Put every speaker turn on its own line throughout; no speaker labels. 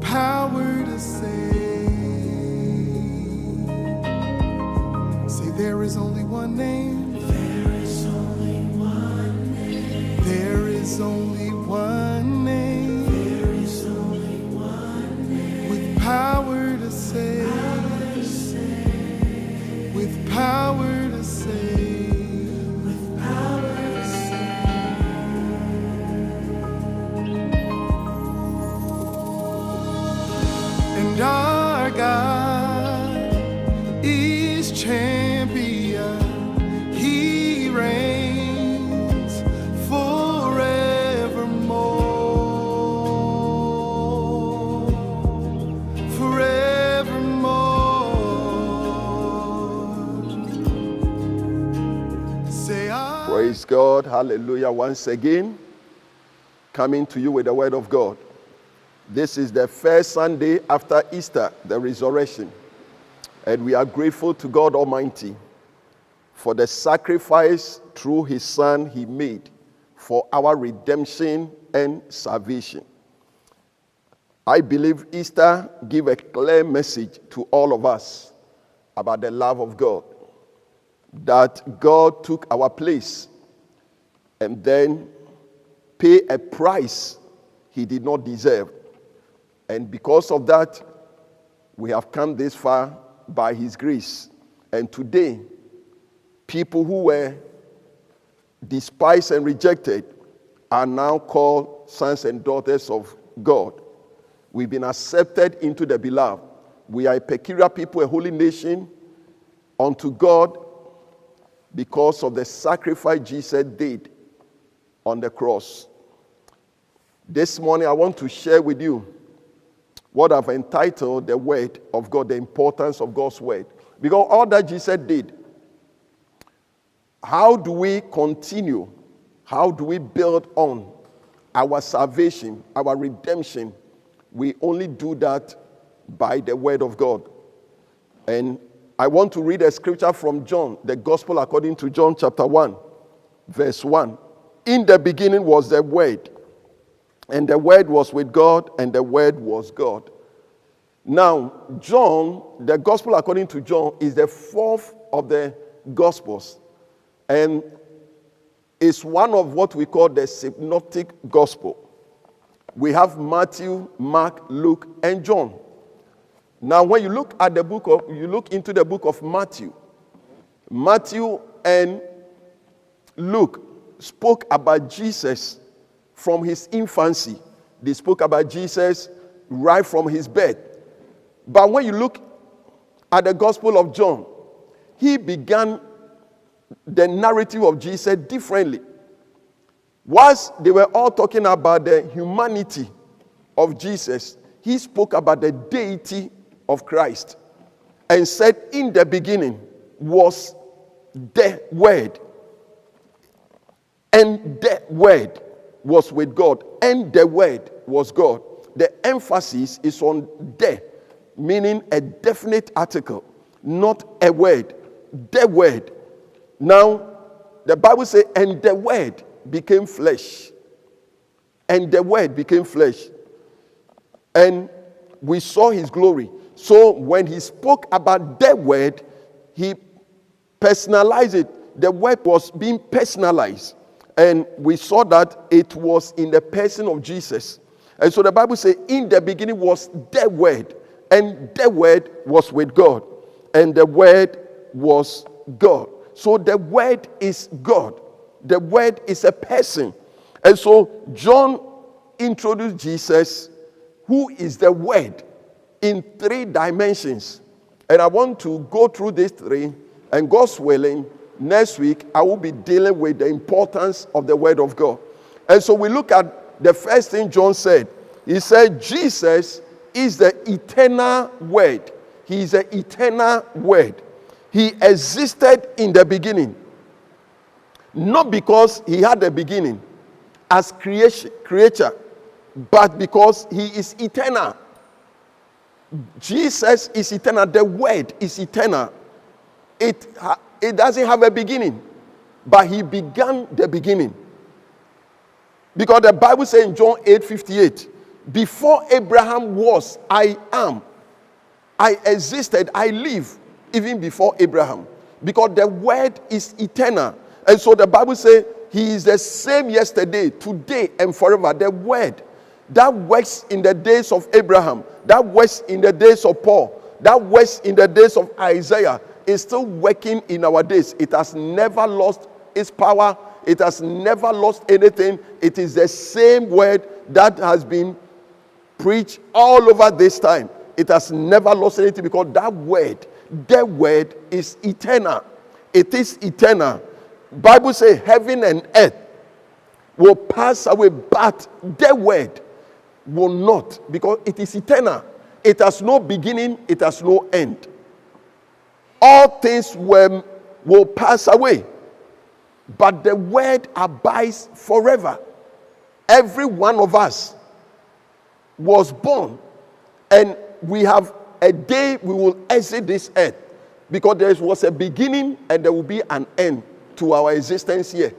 power to save. Say there is only one name. There is only one name. There is only one name. There is only one name. With power to save. With power to save. With power to save. And our God is champion. He reigns forevermore. Forevermore. Say I.
Praise God. Hallelujah. Once again, coming to you with the word of God. This is the first Sunday after Easter, the resurrection. And we are grateful to God Almighty for the sacrifice through his Son he made for our redemption and salvation. I believe Easter gave a clear message to all of us about the love of God, that God took our place and then paid a price he did not deserve. And because of that, we have come this far by his grace. And today, people who were despised and rejected are now called sons and daughters of God. We've been accepted into the beloved. We are a peculiar people, a holy nation unto God because of the sacrifice Jesus did on the cross. This morning, I want to share with you what I've entitled the word of God, the importance of God's word. Because all that Jesus did, how do we continue? How do we build on our salvation, our redemption? We only do that by the word of God. And I want to read a scripture from John, the gospel according to John chapter 1, verse 1. In the beginning was the word, and the word was with God, and the word was God. Now, John, the gospel according to John, is the fourth of the gospels. And is one of what we call the synoptic gospel. We have Matthew, Mark, Luke, and John. Now, when you look at you look into the book of Matthew, Matthew and Luke spoke about Jesus from his infancy. They spoke about Jesus right from his birth. But when you look at the Gospel of John, he began the narrative of Jesus differently. Whilst they were all talking about the humanity of Jesus, he spoke about the deity of Christ and said, in the beginning was the Word, and the Word was with God, and the Word was God. The emphasis is on the, meaning a definite article, not a word. The Word. Now, the Bible says, and the Word became flesh. And the Word became flesh. And we saw his glory. So when he spoke about the Word, he personalized it. The Word was being personalized. And we saw that it was in the person of Jesus. And so the Bible says, in the beginning was the Word, and the Word was with God, and the Word was God. So the Word is God. The Word is a person. And so John introduced Jesus, who is the Word, in 3 dimensions. And I want to go through these 3, and God's willing, next week, I will be dealing with the importance of the Word of God. And so we look at the first thing John said. He said, Jesus is the eternal Word. He is the eternal Word. He existed in the beginning. Not because he had a beginning as creature, but because he is eternal. Jesus is eternal. The Word is eternal. It doesn't have a beginning, but he began the beginning. Because the Bible says in John 8:58 Before Abraham was, I am. I existed, I live, even before Abraham. Because the word is eternal. And so the Bible says he is the same yesterday, today, and forever. The word that works in the days of Abraham, that works in the days of Paul, that works in the days of Isaiah, is still working in our days. It has never lost its power. It has never lost anything. It is the same word that has been preached all over this time. It has never lost anything because that word, the word is eternal. It is eternal. Bible says heaven and earth will pass away, but the word will not, because it is eternal. It has no beginning, it has no end. All things will pass away, but the word abides forever. Every one of us was born, and we have a day we will exit this earth, because there was a beginning and there will be an end to our existence here.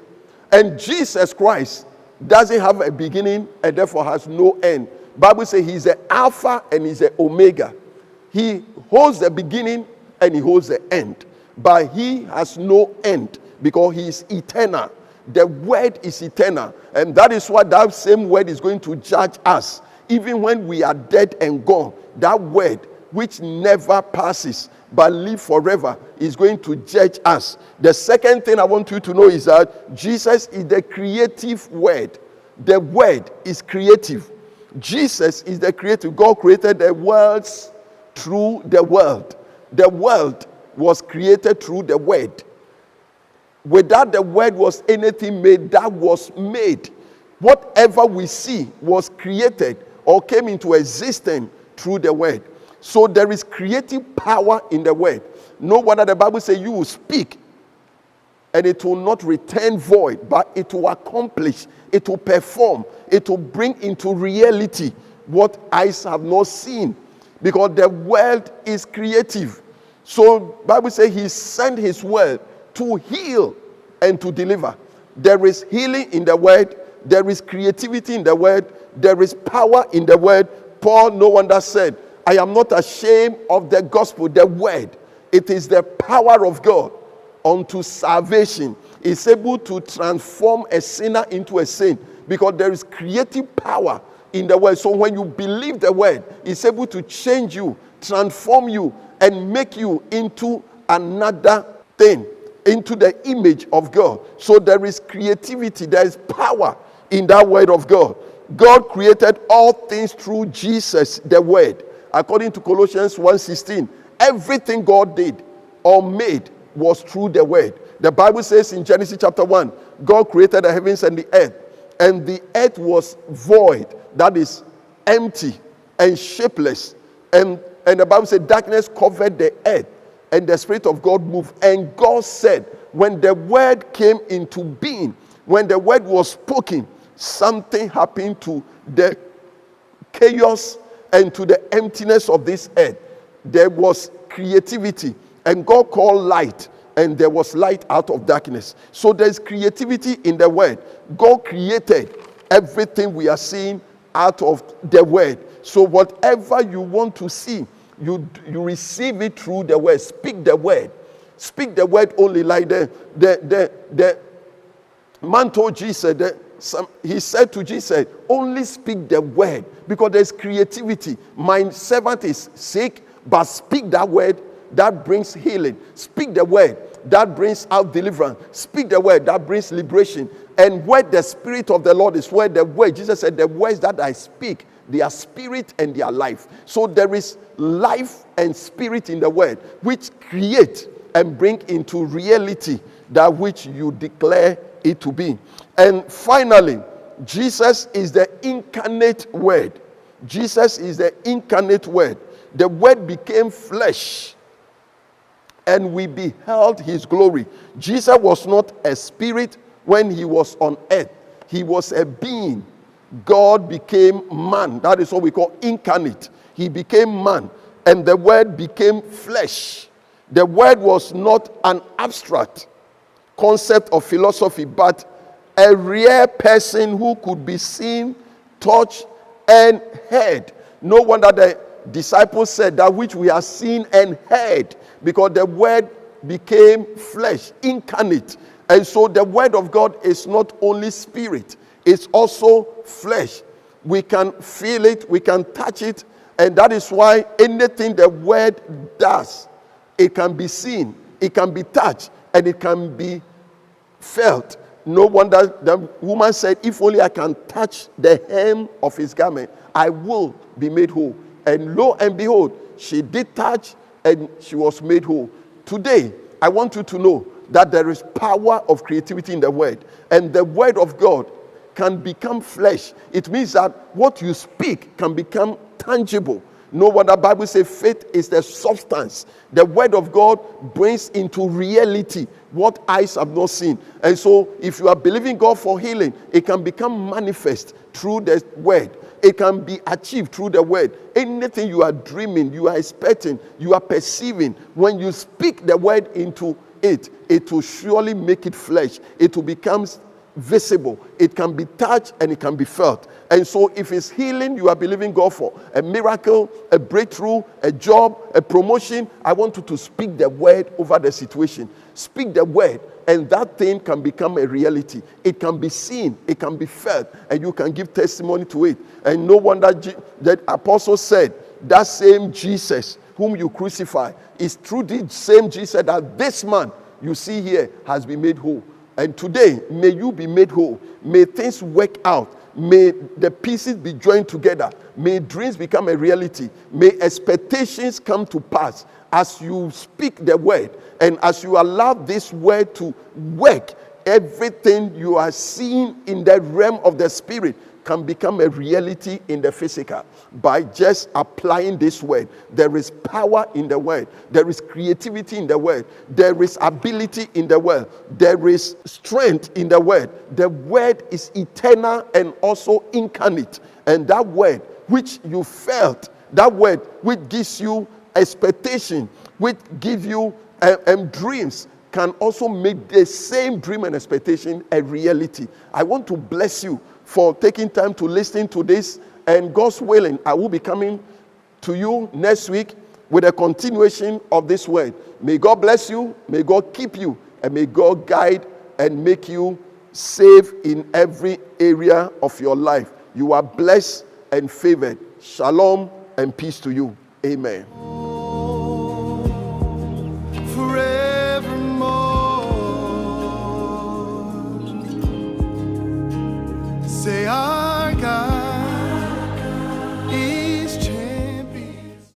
And Jesus Christ doesn't have a beginning and therefore has no end. Bible says he's the Alpha and he's the Omega. He holds the beginning and he holds the end, but he has no end because he is eternal. The word is eternal, and that is why that same word is going to judge us. Even when we are dead and gone, that word which never passes but live forever is going to judge us. The second thing I want you to know is that Jesus is the creative word. The word is creative. Jesus is the creative. God created the worlds through the world. The world was created through the word. Without the word was anything made that was made. Whatever we see was created or came into existence through the word. So there is creative power in the word. No wonder the Bible says you will speak and it will not return void, but it will accomplish, it will perform, it will bring into reality what eyes have not seen, because the word is creative. So Bible says he sent his word to heal and to deliver. There is healing in the word, there is creativity in the word, there is power in the word. Paul no wonder said, I am not ashamed of the gospel, the word. It is the power of God unto salvation. It's able to transform a sinner into a saint, because there is creative power in the word. So when you believe the word, it's able to change you, transform you, and make you into another thing, into the image of God. So there is creativity, there is power in that word of God. God created all things through Jesus, the word. According to Colossians 1:16, everything God did or made was through the word. The Bible says in Genesis chapter 1, God created the heavens and the earth, and the earth was void, that is empty and shapeless. And the Bible said darkness covered the earth, and the Spirit of God moved. And God said, when the word came into being, when the word was spoken, something happened to the chaos and to the emptiness of this earth. There was creativity, and God called light, and there was light out of darkness. So there's creativity in the word. God created everything we are seeing out of the word. So whatever you want to see, you receive it through the word. Speak the word. Speak the word only. Like the man told Jesus, he said to Jesus, only speak the word, because there's creativity. My servant is sick, but speak that word that brings healing. Speak the word that brings out deliverance. Speak the word that brings liberation. And where the Spirit of the Lord is, where the word, Jesus said, the words that I speak, they are spirit and they are life. So there is life and spirit in the word, which create and bring into reality that which you declare it to be. And finally, Jesus is the incarnate word. Jesus is the incarnate word. The word became flesh, and we beheld his glory. Jesus was not a spirit when he was on earth. He was a being. God became man. That is what we call incarnate. He became man, and the word became flesh. The word was not an abstract concept of philosophy, but a real person who could be seen, touched, and heard. No wonder the disciples said that which we have seen and heard, because the word became flesh, incarnate. And so the word of God is not only spirit, it's also flesh. We can feel it, we can touch it, and that is why anything the word does, it can be seen, it can be touched, and it can be felt. No wonder the woman said, if only I can touch the hem of his garment, I will be made whole. And lo and behold, she did touch and she was made whole. Today, I want you to know that there is power of creativity in the word, and the word of God can become flesh. It means that what you speak can become tangible. No wonder the Bible says faith is the substance. The word of God brings into reality what eyes have not seen. And so if you are believing God for healing, it can become manifest through the word. It can be achieved through the word. Anything you are dreaming, you are expecting, you are perceiving, when you speak the word into it, it will surely make it flesh. It will become visible. It can be touched and it can be felt. And so if it's healing you are believing God for, a miracle, a breakthrough, a job, a promotion, I want you to speak the word over the situation. Speak the word, and that thing can become a reality. It can be seen, it can be felt, and you can give testimony to it. And no wonder the apostle said, that same Jesus whom you crucify is through the same Jesus that this man you see here has been made whole. And today, may you be made whole. May things work out. May the pieces be joined together. May dreams become a reality. May expectations come to pass as you speak the word. And as you allow this word to work, everything you are seeing in the realm of the spirit can become a reality in the physical by just applying this word. There is power in the word. There is creativity in the word. There is ability in the word. There is strength in the word. The word is eternal and also incarnate. And that word which you felt, that word which gives you expectation, which gives you dreams, can also make the same dream and expectation a reality. I want to bless you for taking time to listen to this, and God's willing, I will be coming to you next week with a continuation of this word. May God bless you, may God keep you, and may God guide and make you safe in every area of your life. You are blessed and favored. Shalom and peace to you. Amen.